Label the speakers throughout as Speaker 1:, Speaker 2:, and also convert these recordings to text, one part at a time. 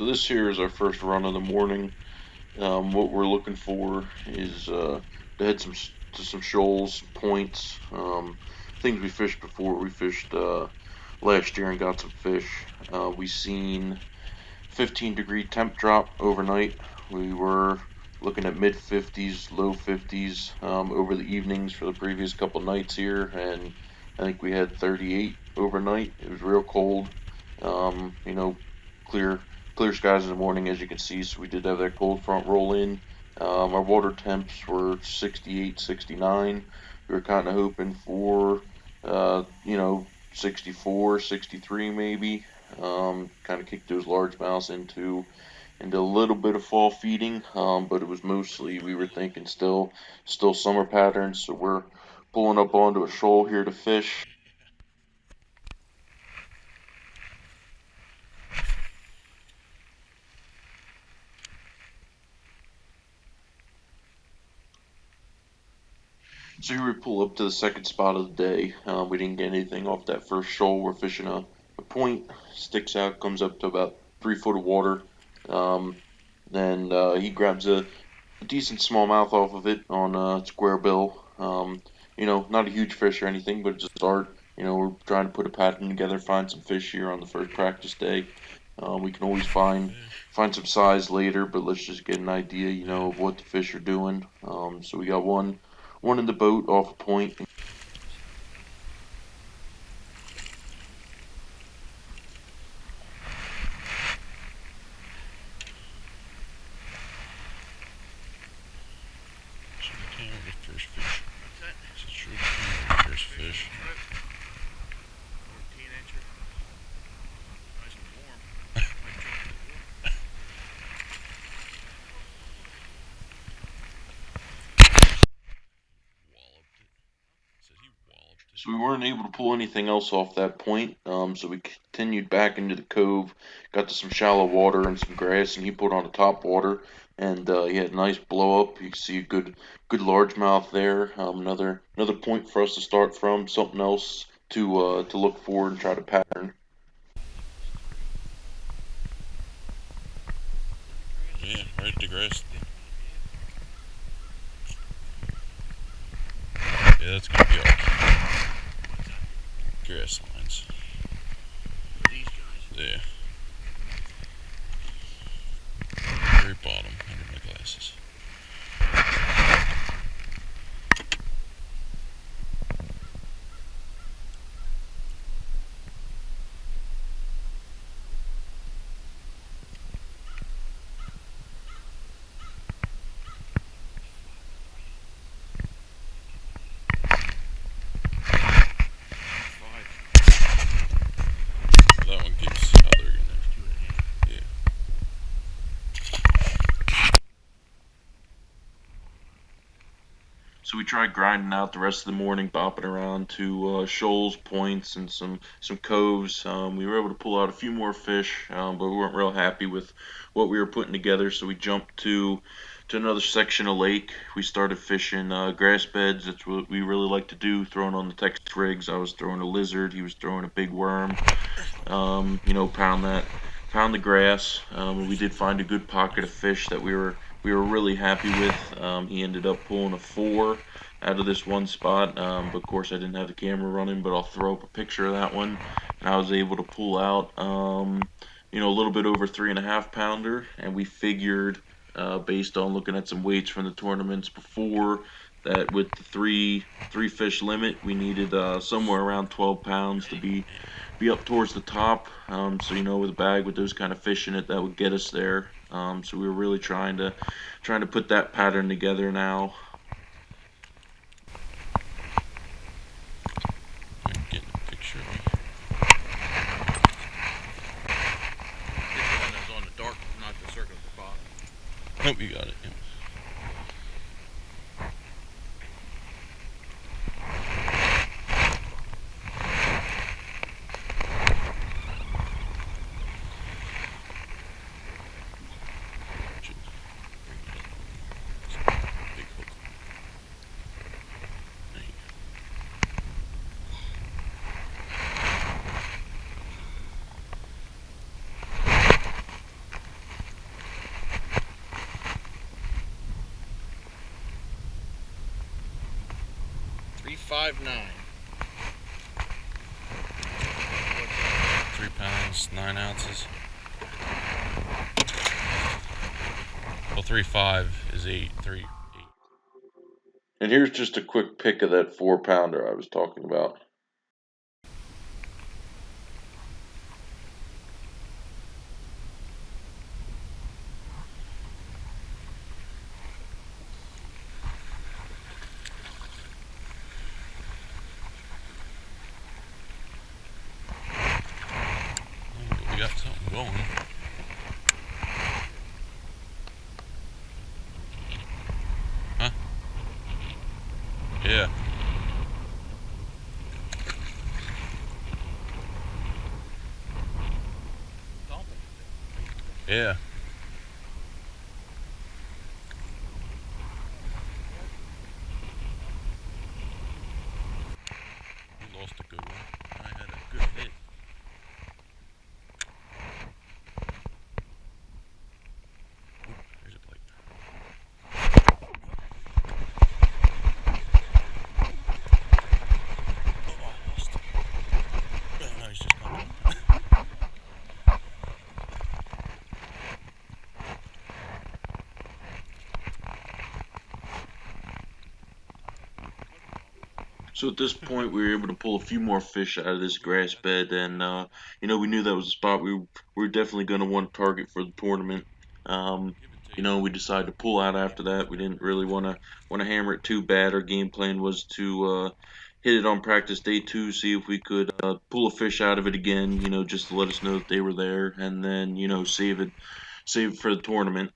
Speaker 1: So this here is our first run of the morning. What we're looking for is to head to some shoals, points, things we fished before. We fished last year and got some fish. We seen 15-degree temp drop overnight. We were looking at mid 50s, low 50s over the evenings for the previous couple nights here, and I think we had 38 overnight. It was real cold. You know, clear clear skies in the morning, as you can see. So we did have that cold front roll in. Our water temps were 68, 69. We were kind of hoping for, 64, 63 maybe. Kind of kicked those largemouths into a little bit of fall feeding, but it was mostly we were thinking still summer patterns. So we're pulling up onto a shoal here to fish. So here we pull up to the second spot of the day. We didn't get anything off that first shoal. We're fishing a point, sticks out, comes up to about 3 foot of water. Then he grabs a decent smallmouth off of it on a square bill. Not a huge fish or anything, but just start. We're trying to put a pattern together, find some fish here on the first practice day. We can always find some size later, but let's just get an idea, of what the fish are doing. So we got one in the boat off a point.
Speaker 2: First fish. Is it true? First fish.
Speaker 1: So we weren't able to pull anything else off that point. So we continued back into the cove, got to some shallow water and some grass, and he put on a top water, and he had a nice blow up. You can see a good largemouth there. Another point for us to start from. Something else to look for and try to pattern.
Speaker 2: Yeah, right at the grass. Yeah, that's gonna be all grass lines.
Speaker 3: These guys.
Speaker 2: Yeah. Very bottom under my glasses. That one keeps out there again. Yeah.
Speaker 1: So we tried grinding out the rest of the morning, bopping around to shoals, points, and some coves. We were able to pull out a few more fish, but we weren't real happy with what we were putting together. So we jumped to another section of lake. We started fishing grass beds. That's what we really like to do. Throwing on the Texas rigs. I was throwing a lizard. He was throwing a big worm. Pound the grass. We did find a good pocket of fish that we were really happy with. He ended up pulling a 4 out of this one spot. But of course I didn't have the camera running, but I'll throw up a picture of that one. And I was able to pull out a little bit over 3.5 pounder, and we figured based on looking at some weights from the tournaments before that with the three fish limit we needed somewhere around 12 pounds to be up towards the top. So with a bag with those kind of fish in it, that would get us there. So we were really trying to put that pattern together now.
Speaker 2: I'm getting a picture of me.
Speaker 3: This one is on the dark, not the circle at the bottom.
Speaker 2: Nope, you got it. Yeah. Big hook. There you go.
Speaker 3: 359.
Speaker 2: 3 pounds, 9 ounces. Well, 3.5 is 8.
Speaker 1: And here's just a quick pic of that 4-pounder I was talking about.
Speaker 2: We got something going. Huh? Yeah. Yeah. We lost a good one. I had a good hit. Ooh, there's a bite. Oh, I lost it. Oh, no, he's just coming.
Speaker 1: So at this point, we were able to pull a few more fish out of this grass bed, and we knew that was a spot we were definitely going to want to target for the tournament.
Speaker 2: Give it to you.
Speaker 1: We decided to pull out after that. We didn't really want to hammer it too bad. Our game plan was to hit it on practice day 2, see if we could pull a fish out of it again. Just to let us know that they were there, and then save it for the tournament.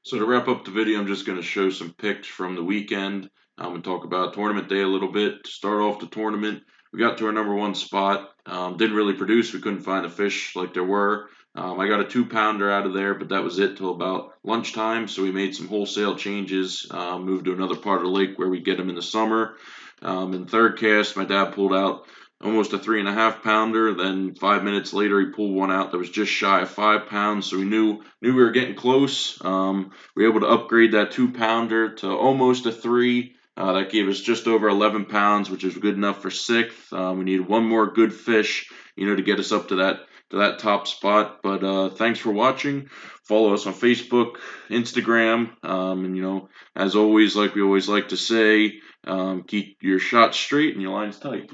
Speaker 1: So to wrap up the video, I'm just going to show some pics from the weekend. I'm going to talk about tournament day a little bit. To start off the tournament, we got to our number 1 spot. Didn't really produce. We couldn't find a fish like there were. I got a 2-pounder out of there, but that was it till about lunchtime. So we made some wholesale changes, moved to another part of the lake where we get them in the summer. In third cast, my dad pulled out almost a 3.5-pounder. Then 5 minutes later, he pulled one out that was just shy of 5 pounds. So we knew we were getting close. We were able to upgrade that 2-pounder to almost a 3. That gave us just over 11 pounds, which is good enough for 6th. We needed one more good fish, to get us up to that top spot. But thanks for watching. Follow us on Facebook, Instagram, and as always, like we always like to say, keep your shots straight and your lines tight.